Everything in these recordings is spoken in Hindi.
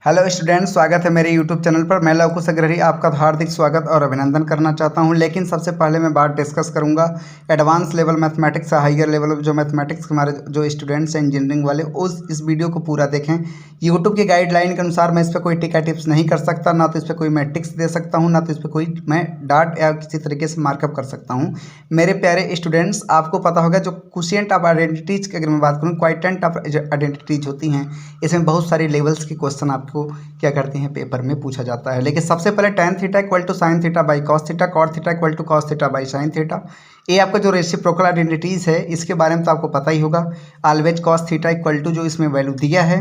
हेलो स्टूडेंट्स, स्वागत है मेरे यूट्यूब चैनल पर। मैं लवकुश अग्रही आपका हार्दिक स्वागत और अभिनंदन करना चाहता हूं। लेकिन सबसे पहले मैं बात डिस्कस करूंगा एडवांस लेवल मैथमेटिक्स से हायर लेवल जो मैथमेटिक्स हमारे जो स्टूडेंट्स हैं इंजीनियरिंग वाले, उस इस वीडियो को पूरा देखें। यूट्यूब की गाइडलाइन के अनुसार मैं इस पर कोई टिका टिप्स नहीं कर सकता, ना तो इस पर कोई मैट्रिक्स दे सकता हूँ, ना तो इस पर कोई मैं डाट या किसी तरीके से मार्कअप कर सकता हूँ। मेरे प्यारे स्टूडेंट्स, आपको पता होगा जो क्वोशिएंट ऑफ आइडेंटिटीज की अगर मैं बात करूँ, क्वाइटेंट ऑफ आइडेंटिटीज होती हैं, इसमें बहुत सारी लेवल्स के क्वेश्चन आपको क्या करते हैं पेपर में पूछा जाता है। लेकिन सबसे पहले tan theta equal to sine theta by cos theta, cot theta equal to cos theta by sine theta. ये आपका जो रेसिप्रोकल आइडेंटिटीज है इसके बारे में तो आपको पता ही होगा। Always cos theta equal to जो इसमें वैल्यू दिया है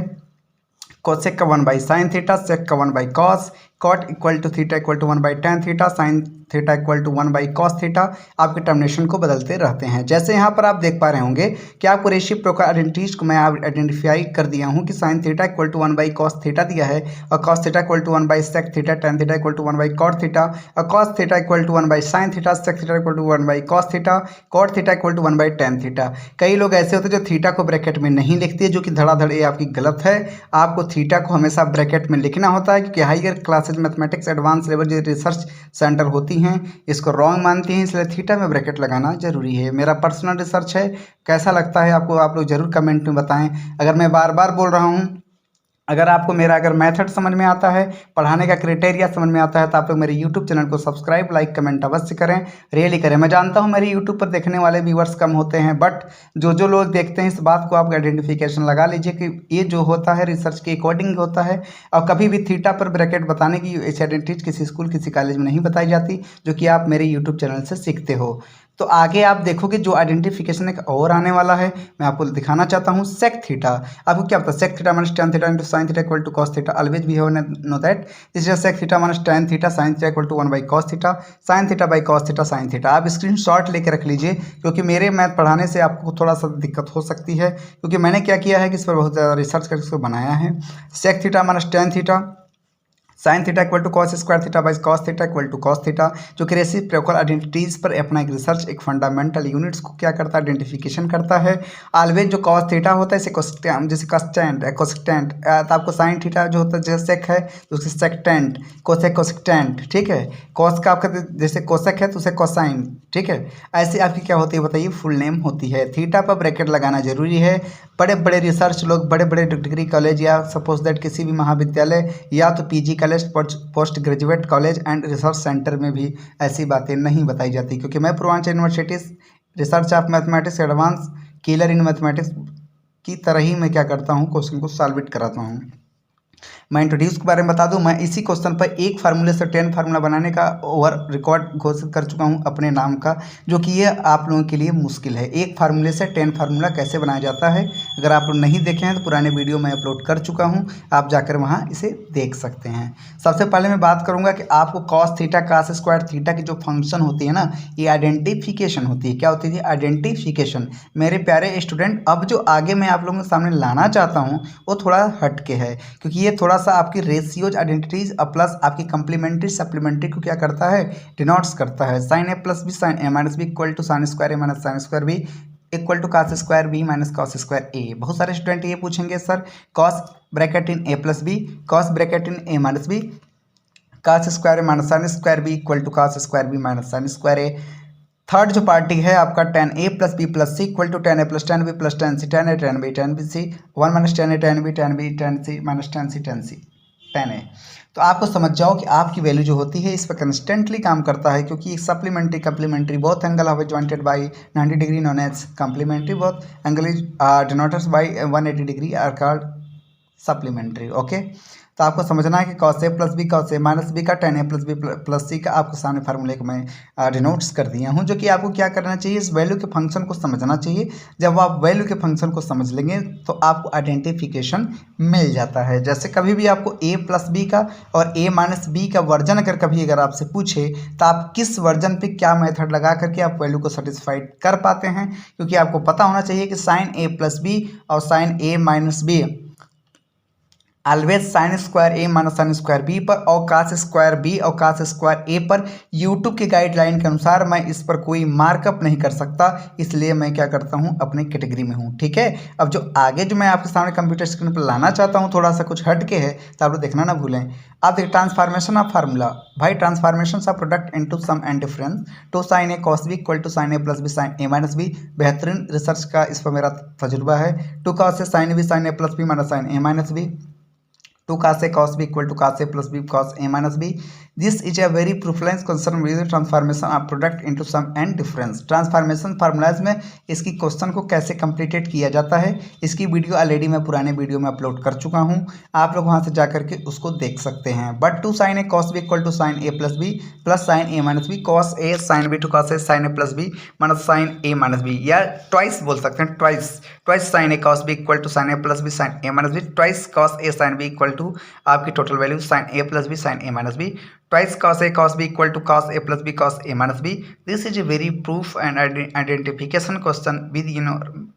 कोसेक का 1 बाई साइन थीटा, सेक का 1 by cos, cot equal to theta equal to 1 by tan theta, sine theta equal to 1 by cos theta. आपके टर्मिनेशन को बदलते रहते हैं। जैसे यहाँ पर आप देख पा रहे होंगे कि आपको रेसिप्रोकल आइडेंटिटीज को मैं आइडेंटिफाई कर दिया हूँ कि sine theta equal to 1 by cos theta दिया है और cos theta equal to 1 by sec theta, tan theta equal to 1 by cot theta और cos theta equal to 1 by sine theta, sec theta equal to 1 by cos theta, cot theta equal to 1 by tan theta. कई लोग ऐसे होते हैं जो थीटा को ब्रैकेट में नहीं लिखते, जो कि धड़ाधड़ ये आपकी गलत है। आपको थीटा को हमेशा ब्रैकेट में लिखना होता है, क्योंकि higher classes mathematics advance level जो रिसर्च सेंटर होती हैं इसको रॉन्ग मानती हैं, इसलिए थीटा में ब्रैकेट लगाना जरूरी है। मेरा पर्सनल रिसर्च है, कैसा लगता है आपको आप लोग जरूर कमेंट में बताएं। अगर मैं बार बार बोल रहा हूँ, अगर आपको मेरा मेथड समझ में आता है, पढ़ाने का क्राइटेरिया समझ में आता है, तो आप लोग मेरे यूट्यूब चैनल को सब्सक्राइब, लाइक, कमेंट अवश्य करें, रियली करें। मैं जानता हूं मेरे यूट्यूब पर देखने वाले व्यूवर्स कम होते हैं, बट जो लोग देखते हैं इस बात को आप आइडेंटिफिकेशन लगा लीजिए कि ये जो होता है रिसर्च के अकॉर्डिंग होता है। और कभी भी थीटा पर ब्रैकेट बताने की आइडेंटिटी किसी स्कूल किसी कॉलेज में नहीं बताई जाती, जो कि आप मेरे यूट्यूब चैनल से सीखते हो। तो आगे आप देखोगे जो आइडेंटिफिकेशन एक और आने वाला है, मैं आपको दिखाना चाहता हूँ। सेक थीटा, आपको क्या पता है? Sec theta minus tan theta into sine theta equal to cos theta, always we have know that this is sec theta minus tan theta sine theta equal to 1 by cos theta, sine theta by cos theta sine theta. आप स्क्रीनशॉट लेके रख लीजिए, क्योंकि मेरे मैथ पढ़ाने से आपको थोड़ा सा दिक्कत हो सकती है, क्योंकि मैंने क्या किया है कि इस पर बहुत ज़्यादा रिसर्च करके इसको बनाया है। Sec theta minus tan theta, sine theta equal to cos square theta by cos theta equal to cos theta, जो कि रेसिप्रोकल आइडेंटिटीज पर अपना एक रिसर्च एक फंडामेंटल यूनिट्स को क्या करता है, आइडेंटिफिकेशन करता है। ऑलवेज जो कॉस थीटा होता है इसे जैसे कॉस्टेंट है, कोसेक्टेंट, तो आपको साइन थीटा जो होता है जैसे सेक है तो उसे सेक्टेंट, कोसेक कोसेक्टेंट, ठीक है। कॉस का आपका जैसे कोसेक है तो उसे कोसाइन, ठीक है। ऐसे आपकी क्या होती है बताइए, फुल नेम होती है। थीटा पर ब्रैकेट लगाना जरूरी है। बड़े बड़े रिसर्च लोग, बड़े बड़े डिग्री कॉलेज या सपोज दैट किसी भी महाविद्यालय या तो PG college, post graduate college and research centre में भी ऐसी बातें नहीं बताई जाती, क्योंकि मैं Purvanchal university research of mathematics advance killer in mathematics की तरह ही मैं क्या करता हूँ, क्वेश्चन को सॉल्व कराता हूँ। मैं इंट्रोड्यूस के बारे में बता दूं, मैं इसी क्वेश्चन पर एक फार्मूले से 10 फार्मूला बनाने का ओवर रिकॉर्ड घोषित कर चुका हूं अपने नाम का, जो कि ये आप लोगों के लिए मुश्किल है। एक फार्मूले से 10 फार्मूला कैसे बनाया जाता है, अगर आप लोग नहीं देखे हैं तो पुराने वीडियो मैं अपलोड कर चुका हूं, आप जाकर वहां इसे देख सकते हैं। सबसे पहले मैं बात करूंगा कि आपको cos theta cos square theta की जो फंक्शन होती है ना, ये आइडेंटिफिकेशन होती है। क्या होती है? आइडेंटिफिकेशन। मेरे प्यारे स्टूडेंट, अब जो आगे मैं आप लोगों के सामने लाना चाहता हूँ वो थोड़ा हटके है, क्योंकि ये थोड़ा सा आपकी रेशियोज आइडेंटिटीज प्लस आपकी कंप्लीमेंट्री सप्लीमेंट्री को क्या करता है, डिनोट्स करता है। Sine A plus B sign A minus B equal to sine square A minus sine square B equal to cos square B minus cos square A. बहुत सारे स्टूडेंट ये पूछेंगे sir, cos bracket in A plus B, cos bracket in A minus B, cos square A minus sine square B equal to cos square B minus sine square A. Third जो पार्टी है आपका tan a plus B plus C equal to tan a plus tan b plus tan c tan a tan b tan b c 1 minus tan a tan b tan b tan c minus tan c tan c tan a। तो आपको समझ जाओ कि आपकी वैल्यू जो होती है इस पर कंस्टेंटली काम करता है, क्योंकि supplementary complementary both angle have jointed by 90 degree known as complementary, both angle is denoted by 180 degree are called supplementary. Okay, तो आपको समझना है कि cos A plus B cos A minus B का tan a plus B plus C का आपको सामने फार्मूले को मैं डिनोट्स कर दिया हूं, जो कि आपको क्या करना चाहिए, इस वैल्यू के फंक्शन को समझना चाहिए। जब आप वैल्यू के फंक्शन को समझ लेंगे तो आपको आइडेंटिफिकेशन मिल जाता है। जैसे कभी भी आपको a प्लस बी का और a माइनस बी का वर्जन अगर आपसे पूछे तो आप किस वर्जन पे क्या मेथड लगा करके आप वैल्यू को सेटिस्फाइड कर पाते हैं, क्योंकि आपको पता होना चाहिए कि साइन a प्लस बी और sine a minus B always sine square A minus sine square B पर और कास स्क्वायर बी और कास स्क्वायर ए पर यूट्यूब की गाइडलाइन के अनुसार मैं इस पर कोई मार्कअप नहीं कर सकता, इसलिए मैं क्या करता हूं अपनी कैटेगरी में हूं। ठीक है, अब जो आगे जो मैं आपके सामने कंप्यूटर स्क्रीन पर लाना चाहता हूं थोड़ा सा कुछ हट के है, तो आप लोग देखना ना भूलें। आप देखिए ट्रांसफॉर्मेशन ऑफ फार्मूला, भाई transformation of product into sum and difference two sign A cos B equal to sign A plus B sign A minus B. बेहतरीन रिसर्च का इस पर मेरा तजुर्बा है। Two cos A sign B sign A plus B minus sign A minus B. Two cos a cos b equal to cos a plus b cos a minus b. This is a very preference concern with the transformation of product into sum and difference. Transformation formulas में इसकी क्वेश्चन को कैसे कंप्लीटेड किया जाता है, इसकी वीडियो ऑलरेडी मैं पुराने वीडियो में अपलोड कर चुका हूं, आप लोग वहां से जा करके उसको देख सकते हैं। But two sign A cos B equal to sign A plus B plus sin A minus B cos A sign B two cos A sin A plus B minus sign A minus B, या ट्वाइस बोल सकते हैं, twice sin A cos B equal to sign A plus B sign A minus B, twice cos A sign B equal to आपकी total value sin A plus B sign A minus B, twice cos a cos b equal to cos a plus b cos a minus b. This is a very proof and identification question with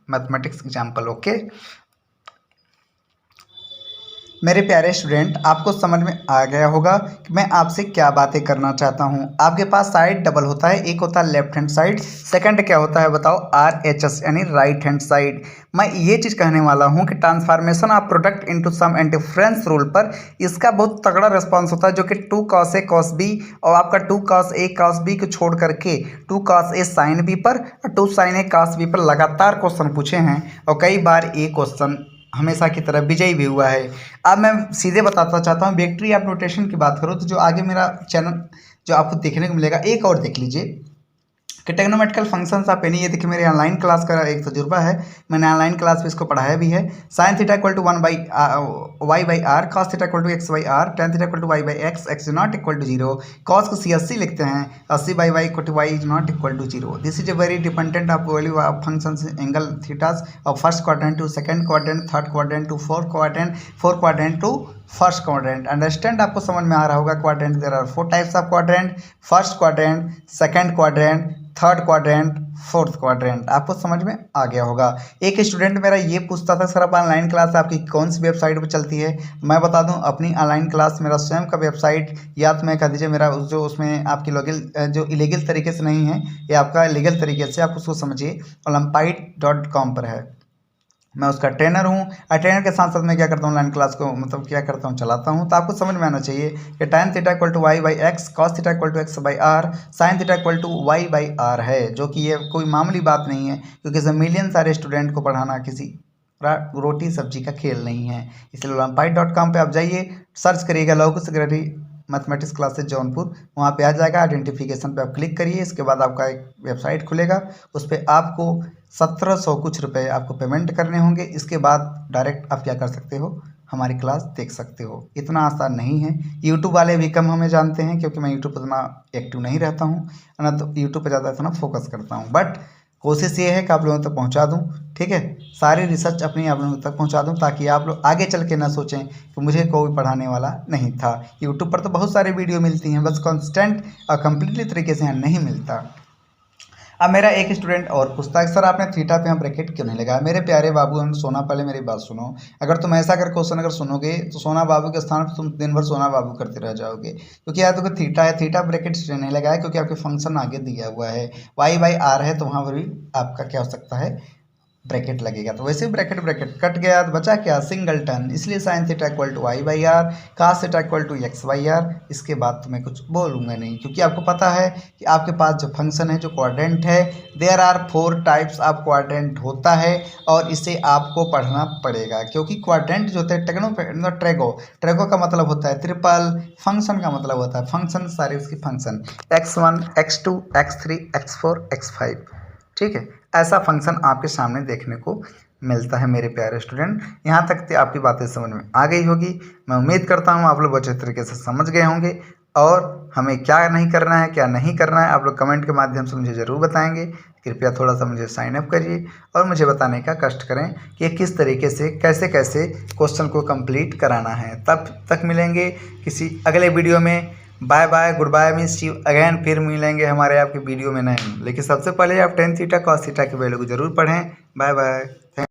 mathematics example. Okay. मेरे प्यारे स्टूडेंट, आपको समझ में आ गया होगा कि मैं आपसे क्या बातें करना चाहता हूं। आपके पास साइड डबल होता है, एक होता है लेफ्ट हैंड साइड, सेकंड क्या होता है बताओ, RHS यानी राइट हैंड साइड। मैं ये चीज़ कहने वाला हूं कि transformation of product into sum and difference rule पर इसका बहुत तगड़ा रिस्पॉन्स होता है, जो कि two cos a cos b और आपका two cos a cos b को छोड़ करके two cos a sin b पर और two sin a cos b पर लगातार क्वेश्चन पूछे हैं और कई बार ये क्वेश्चन हमेशा की तरह विजयी भी हुआ है। अब मैं सीधे बताता चाहता हूँ, वेक्टरी ऑफ नोटेशन की बात करो तो जो आगे मेरा चैनल जो आपको देखने को मिलेगा, एक और देख लीजिए कि टेक्नोमेटिकल फंक्शंस ऑफ एनी, ये देखिए मेरे ऑनलाइन क्लास का एक तजुर्बा है, मैंने ऑनलाइन क्लास में इसको पढ़ाया भी है। Sine theta equal to 1 by Y by R, cos theta equal to X by R, tan theta equal to Y by X, X is not equal to zero, cos को C80 लिखते हैं, 80 by Y equal to Y is not equal to zero. This is a very dependent of value of functions angle thetas और first quadrant to second quadrant, third quadrant to fourth quadrant, fourth quadrant to first quadrant. Understand, आपको समझ में आ रहा होगा। Quadrant there are 4 types of quadrant, first quadrant, second quadrant, third quadrant, fourth quadrant. आपको समझ में आ गया होगा। एक स्टूडेंट मेरा ये पूछता था सर आप ऑनलाइन क्लास आपकी कौन सी वेबसाइट पर चलती है। मैं बता दूं अपनी ऑनलाइन क्लास मेरा स्वयं का वेबसाइट, या तो मैं कह दीजिए मेरा जो उसमें आपकी लॉगिन जो इलीगल तरीके से नहीं है, ये आपका लीगल तरीके से आप उसको समझिए, olympiad.com पर है। मैं उसका ट्रेनर हूँ और ट्रेनर के साथ साथ मैं क्या करता हूँ ऑनलाइन क्लास को मतलब क्या करता हूँ चलाता हूँ। तो आपको समझ में आना चाहिए कि tan theta equal to Y by X, cos theta equal to X by R, sin theta equal to Y by R है, जो कि ये कोई मामूली बात नहीं है, क्योंकि इसे मिलियन सारे स्टूडेंट को पढ़ाना किसी रोटी सब्जी का खेल नहीं है। इसलिए olympiad.com पे आप जाइए, सर्च करिएगा Lavkush secretary mathematics classes Jaunpur, वहाँ पे आ जाएगा। आइडेंटिफिकेशन पे आप क्लिक करिए, इसके बाद आपका एक वेबसाइट खुलेगा, उस पर आपको 1700 कुछ रुपए आपको पेमेंट करने होंगे। इसके बाद डायरेक्ट आप क्या कर सकते हो, हमारी क्लास देख सकते हो। इतना आसान नहीं है, यूट्यूब वाले भी कम हमें जानते हैं, क्योंकि मैं यूट्यूब पर इतना एक्टिव नहीं रहता हूँ ना, तो यूट्यूब पर ज़्यादा इतना फोकस करता हूँ। बट कोशिश ये है कि आप लोगों तक पहुंचा दूं, ठीक है, सारी रिसर्च अपनी आप लोगों तक पहुंचा दूं, ताकि आप लोग आगे चल के ना सोचें कि मुझे कोई पढ़ाने वाला नहीं था। यूट्यूब पर तो बहुत सारी वीडियो मिलती हैं, बस कॉन्स्टेंट और कम्प्लीटली तरीके से यहाँ नहीं मिलता। अब मेरा एक स्टूडेंट और पूछता है सर आपने थीटा पे यहाँ ब्रैकेट क्यों नहीं लगाया। मेरे प्यारे बाबू हम सोना, पहले मेरी बात सुनो, अगर तुम ऐसा कर क्वेश्चन अगर सुनोगे तो सोना बाबू के स्थान पर तुम दिन भर सोना बाबू करते रह जाओगे, क्योंकि यार तो थीटा है, थीटा ब्रैकेट नहीं लगाया क्योंकि आपके फंक्शन आगे दिया हुआ है, वाई बाई आर है, तो वहाँ पर भी आपका क्या हो सकता है, ब्रैकेट लगेगा। तो वैसे ब्रैकेट कट गया तो बचा क्या, सिंगलटन। इसलिए sin theta equal to Y by R, cos theta equal to X by R. इसके बाद तो मैं कुछ बोलूँगा नहीं, क्योंकि आपको पता है कि आपके पास जो फंक्शन है, जो क्वाड्रेंट है, there are 4 types of quadrant होता है और इसे आपको पढ़ना पड़ेगा, क्योंकि क्वाड्रेंट जो होता है ट्रेगो का मतलब होता है ट्रिपल, फंक्शन का मतलब होता है फंक्शन, सारे उसकी function x1 x2 x3 x4 x5, ठीक है। ऐसा फंक्शन आपके सामने देखने को मिलता है मेरे प्यारे स्टूडेंट। यहाँ तक आपकी बातें समझ में आ गई होगी। मैं उम्मीद करता हूँ आप लोग अच्छे तरीके से समझ गए होंगे, और हमें क्या नहीं करना है, क्या नहीं करना है, आप लोग कमेंट के माध्यम से मुझे ज़रूर बताएंगे। कृपया थोड़ा सा मुझे साइन अप करिए और मुझे बताने का कष्ट करें कि किस तरीके से कैसे कैसे क्वेश्चन को कंप्लीट कराना है। तब तक मिलेंगे किसी अगले वीडियो में। Bye bye, goodbye, miss you again. फिर मिलेंगे हमारे आपके वीडियो में नहीं, लेकिन सबसे पहले आप tan थीटा cos थीटा के वैल्यू को जरूर पढ़ें। Bye bye.